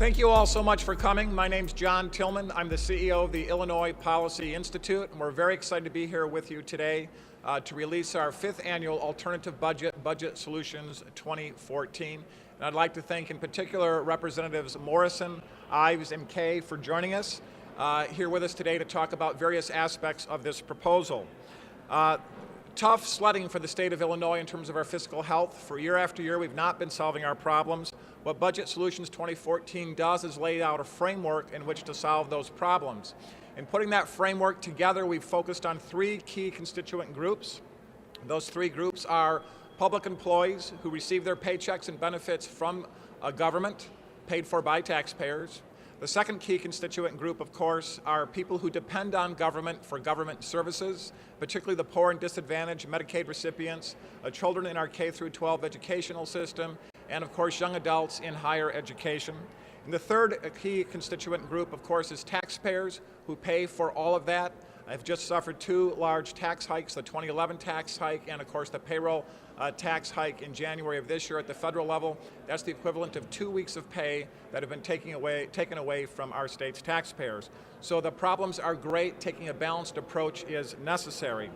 Thank you all so much for coming. My name's John Tillman. I'm the CEO of the Illinois Policy Institute, and we're very excited to be here with you today to release our 5th annual Alternative Budget Solutions 2014. And I'd like to thank in particular Representatives Morrison, Ives, and Kay for joining us here with us today to talk about various aspects of this proposal. Tough sledding for the state of Illinois in terms of our fiscal health. For year after year, we've not been solving our problems. What Budget Solutions 2014 does is lay out a framework in which to solve those problems. In putting that framework together, we've focused on 3 key constituent groups. Those 3 groups are public employees who receive their paychecks and benefits from a government paid for by taxpayers. The second key constituent group, of course, are people who depend on government for government services, particularly the poor and disadvantaged, Medicaid recipients, children in our K-12 educational system, and of course young adults in higher education. And the third key constituent group, of course, is taxpayers who pay for all of that. I've just suffered 2 large tax hikes, the 2011 tax hike and of course the payroll tax hike in January of this year at the federal level. That's the equivalent of 2 weeks of pay that have been taken away from our state's taxpayers. So the problems are great. Taking a balanced approach is necessary.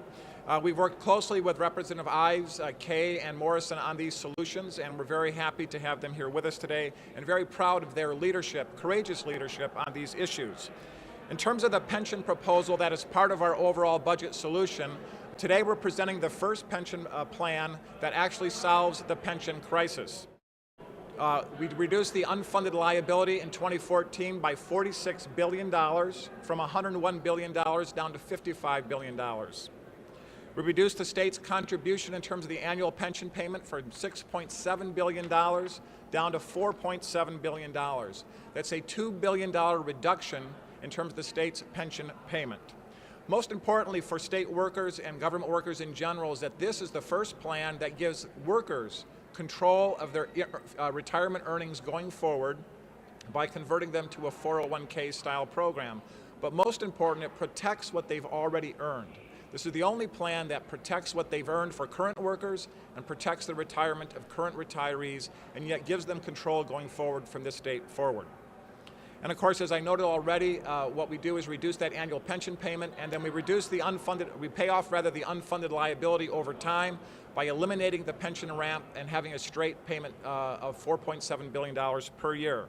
We've worked closely with Representative Ives, Kay, and Morrison on these solutions, and we're very happy to have them here with us today and very proud of their leadership, courageous leadership on these issues. In terms of the pension proposal that is part of our overall budget solution, today we're presenting the first pension plan that actually solves the pension crisis. We reduced the unfunded liability in 2014 by $46 billion, from $101 billion down to $55 billion. We reduced the state's contribution in terms of the annual pension payment from $6.7 billion down to $4.7 billion. That's a $2 billion reduction in terms of the state's pension payment. Most importantly for state workers and government workers in general is that this is the first plan that gives workers control of their retirement earnings going forward by converting them to a 401k style program. But most important, it protects what they've already earned. This is the only plan that protects what they've earned for current workers and protects the retirement of current retirees, and yet gives them control going forward from this date forward. And of course, as I noted already, what we do is reduce that annual pension payment, and then we pay off the unfunded liability over time by eliminating the pension ramp and having a straight payment of $4.7 billion per year.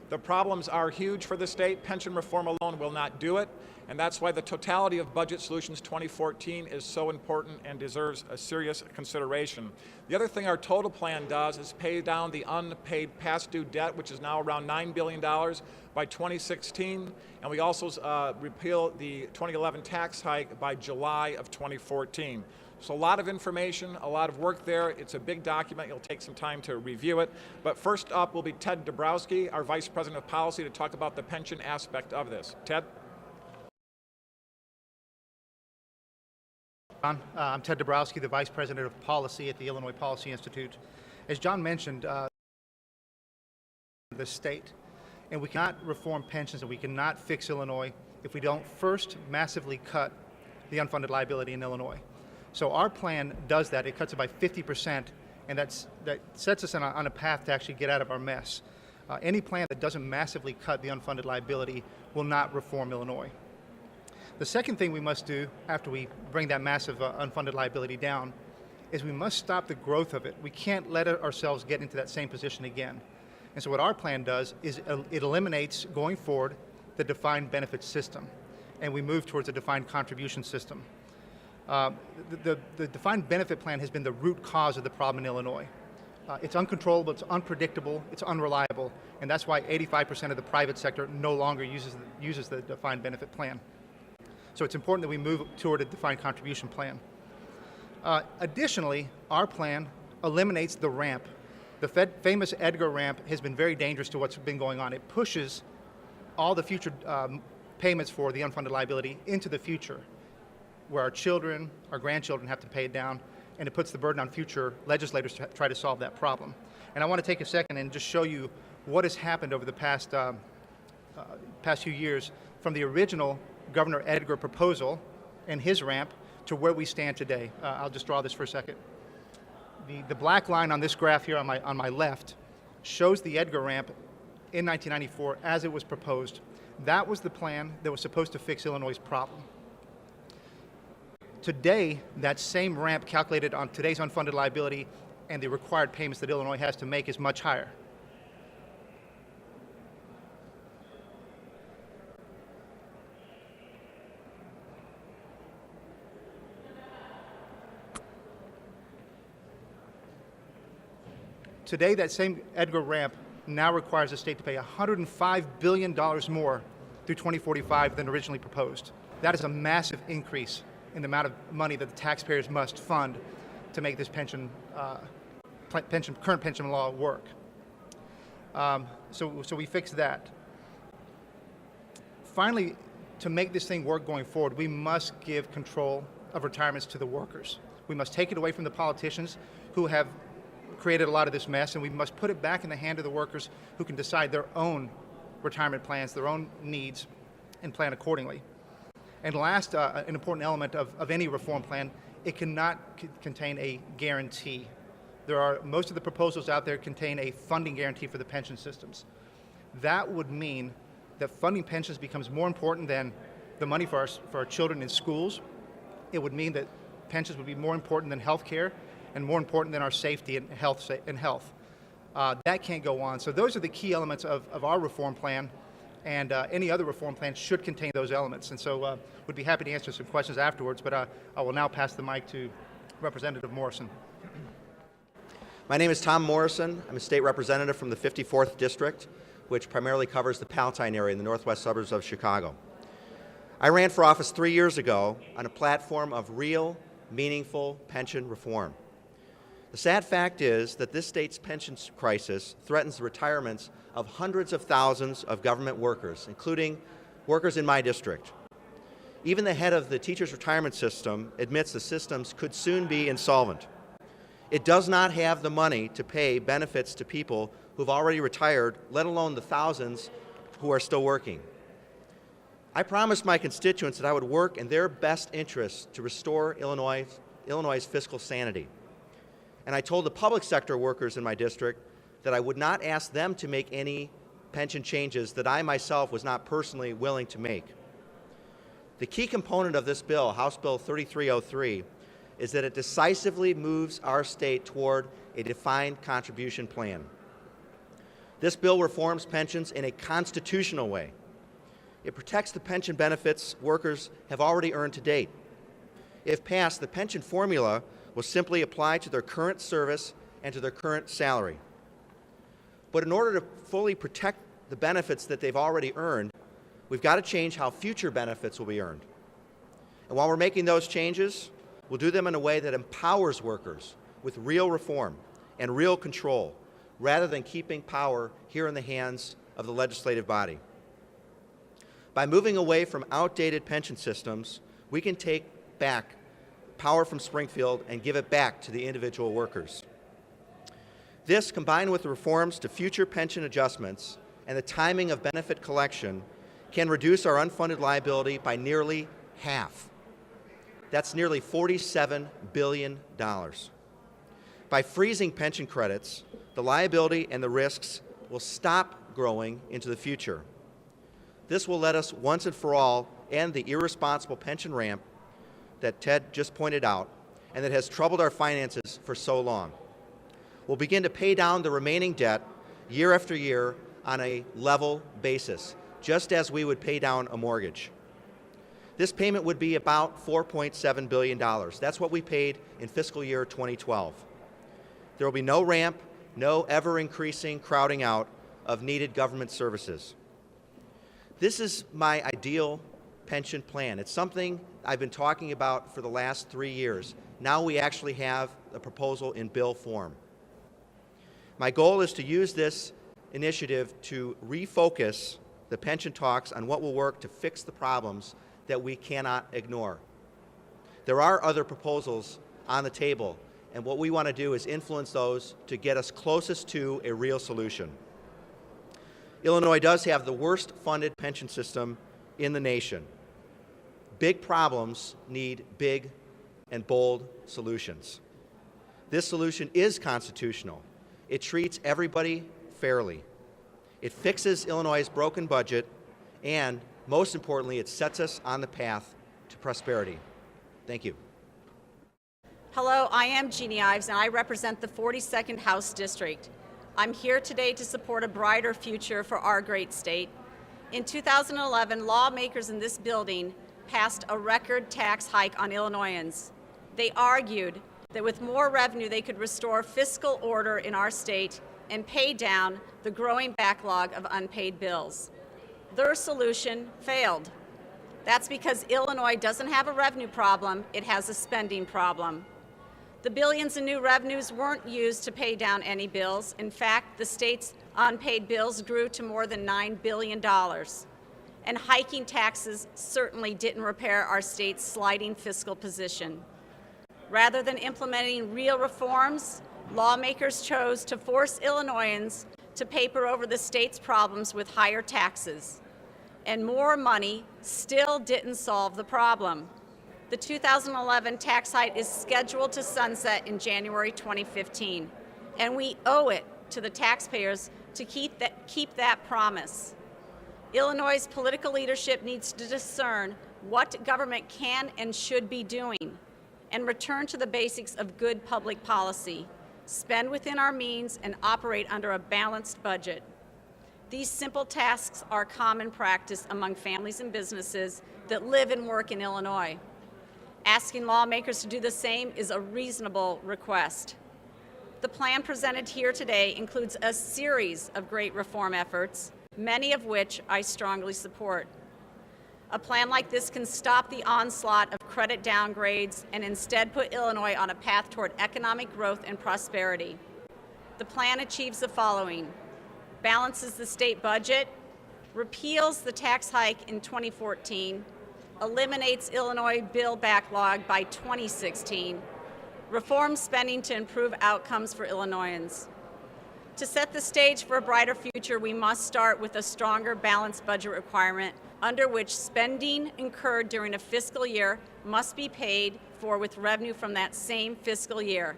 The problems are huge for the state. Pension reform alone will not do it, and that's why the totality of Budget Solutions 2014 is so important and deserves a serious consideration. The other thing our total plan does is pay down the unpaid past due debt, which is now around $9 billion by 2016, and we also repeal the 2011 tax hike by July of 2014. So a lot of information, a lot of work there. It's a big document. It'll take some time to review it. But first up will be Ted Dabrowski, our Vice President of Policy, to talk about the pension aspect of this. Ted? John, I'm Ted Dabrowski, the Vice President of Policy at the Illinois Policy Institute. As John mentioned, the state, and we cannot reform pensions and we cannot fix Illinois if we don't first massively cut the unfunded liability in Illinois. So our plan does that. It cuts it by 50%, and that sets us on a path to actually get out of our mess. Any plan that doesn't massively cut the unfunded liability will not reform Illinois. The second thing we must do after we bring that massive unfunded liability down is we must stop the growth of it. We can't let ourselves get into that same position again. And so what our plan does is it eliminates, going forward, the defined benefit system, and we move towards a defined contribution system. The defined benefit plan has been the root cause of the problem in Illinois. It's uncontrollable, it's unpredictable, it's unreliable, and that's why 85% of the private sector no longer uses the defined benefit plan. So it's important that we move toward a defined contribution plan. Additionally, our plan eliminates the ramp. The famous Edgar ramp has been very dangerous to what's been going on. It pushes all the future payments for the unfunded liability into the future, where our children, our grandchildren have to pay it down, and it puts the burden on future legislators to try to solve that problem. And I want to take a second and just show you what has happened over the past few years from the original Governor Edgar proposal and his ramp to where we stand today. I'll just draw this for a second. The black line on this graph here on my left shows the Edgar ramp in 1994 as it was proposed. That was the plan that was supposed to fix Illinois' problem. Today, that same ramp calculated on today's unfunded liability and the required payments that Illinois has to make is much higher. Today, that same Edgar ramp now requires the state to pay $105 billion more through 2045 than originally proposed. That is a massive increase in the amount of money that the taxpayers must fund to make this current pension law work. So we fixed that. Finally, to make this thing work going forward, we must give control of retirements to the workers. We must take it away from the politicians who have created a lot of this mess, and we must put it back in the hand of the workers who can decide their own retirement plans, their own needs, and plan accordingly. And last, an important element of any reform plan, it cannot contain a guarantee. Most of the proposals out there contain a funding guarantee for the pension systems. That would mean that funding pensions becomes more important than the money for our children in schools. It would mean that pensions would be more important than health care and more important than our safety and health. That can't go on. So those are the key elements of our reform plan, and any other reform plan should contain those elements. And so we'd be happy to answer some questions afterwards, but I will now pass the mic to Representative Morrison. My name is Tom Morrison. I'm a state representative from the 54th District, which primarily covers the Palatine area in the northwest suburbs of Chicago. I ran for office 3 years ago on a platform of real, meaningful pension reform. The sad fact is that this state's pension crisis threatens the retirements of hundreds of thousands of government workers, including workers in my district. Even the head of the teachers' retirement system admits the systems could soon be insolvent. It does not have the money to pay benefits to people who've already retired, let alone the thousands who are still working. I promised my constituents that I would work in their best interests to restore Illinois' fiscal sanity. And I told the public sector workers in my district that I would not ask them to make any pension changes that I myself was not personally willing to make. The key component of this bill, House Bill 3303, is that it decisively moves our state toward a defined contribution plan. This bill reforms pensions in a constitutional way. It protects the pension benefits workers have already earned to date. If passed, the pension formula will simply apply to their current service and to their current salary. But in order to fully protect the benefits that they've already earned, we've got to change how future benefits will be earned. And while we're making those changes, we'll do them in a way that empowers workers with real reform and real control, rather than keeping power here in the hands of the legislative body. By moving away from outdated pension systems, we can take back power from Springfield and give it back to the individual workers. This, combined with the reforms to future pension adjustments and the timing of benefit collection, can reduce our unfunded liability by nearly half. That's nearly $47 billion. By freezing pension credits, the liability and the risks will stop growing into the future. This will let us once and for all end the irresponsible pension ramp that Ted just pointed out and that has troubled our finances for so long. We'll begin to pay down the remaining debt year after year on a level basis, just as we would pay down a mortgage. This payment would be about $4.7 billion. That's what we paid in fiscal year 2012. There will be no ramp, no ever-increasing crowding out of needed government services. This is my ideal pension plan. It's something I've been talking about for the last 3 years. Now we actually have a proposal in bill form. My goal is to use this initiative to refocus the pension talks on what will work to fix the problems that we cannot ignore. There are other proposals on the table, and what we want to do is influence those to get us closest to a real solution. Illinois does have the worst funded pension system in the nation. Big problems need big and bold solutions. This solution is constitutional. It treats everybody fairly. It fixes Illinois' broken budget, and most importantly, it sets us on the path to prosperity. Thank you. Hello, I am Genie Ives, and I represent the 42nd House District. I'm here today to support a brighter future for our great state. In 2011, lawmakers in this building passed a record tax hike on Illinoisans. They argued that with more revenue, they could restore fiscal order in our state and pay down the growing backlog of unpaid bills. Their solution failed. That's because Illinois doesn't have a revenue problem, it has a spending problem. The billions in new revenues weren't used to pay down any bills. In fact, the state's unpaid bills grew to more than $9 billion. And hiking taxes certainly didn't repair our state's sliding fiscal position. Rather than implementing real reforms, lawmakers chose to force Illinoisans to paper over the state's problems with higher taxes. And more money still didn't solve the problem. The 2011 tax hike is scheduled to sunset in January 2015, and we owe it to the taxpayers to keep that promise. Illinois' political leadership needs to discern what government can and should be doing and return to the basics of good public policy, spend within our means, and operate under a balanced budget. These simple tasks are common practice among families and businesses that live and work in Illinois. Asking lawmakers to do the same is a reasonable request. The plan presented here today includes a series of great reform efforts, many of which I strongly support. A plan like this can stop the onslaught of credit downgrades and instead put Illinois on a path toward economic growth and prosperity. The plan achieves the following: balances the state budget, repeals the tax hike in 2014, eliminates Illinois bill backlog by 2016, reforms spending to improve outcomes for Illinoisans. To set the stage for a brighter future, we must start with a stronger balanced budget requirement under which spending incurred during a fiscal year must be paid for with revenue from that same fiscal year.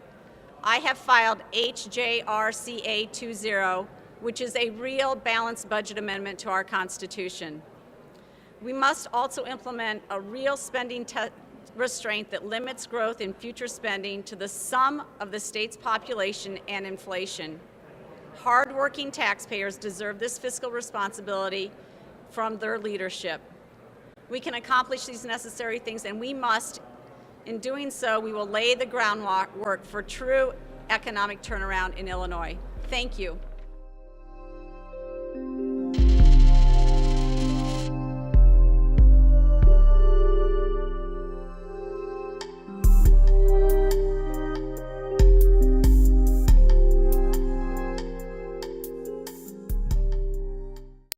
I have filed HJRCA 20, which is a real balanced budget amendment to our Constitution. We must also implement a real spending restraint that limits growth in future spending to the sum of the state's population and inflation. Hard-working taxpayers deserve this fiscal responsibility from their leadership. We can accomplish these necessary things, and we must. In doing so, we will lay the groundwork for true economic turnaround in Illinois. Thank you.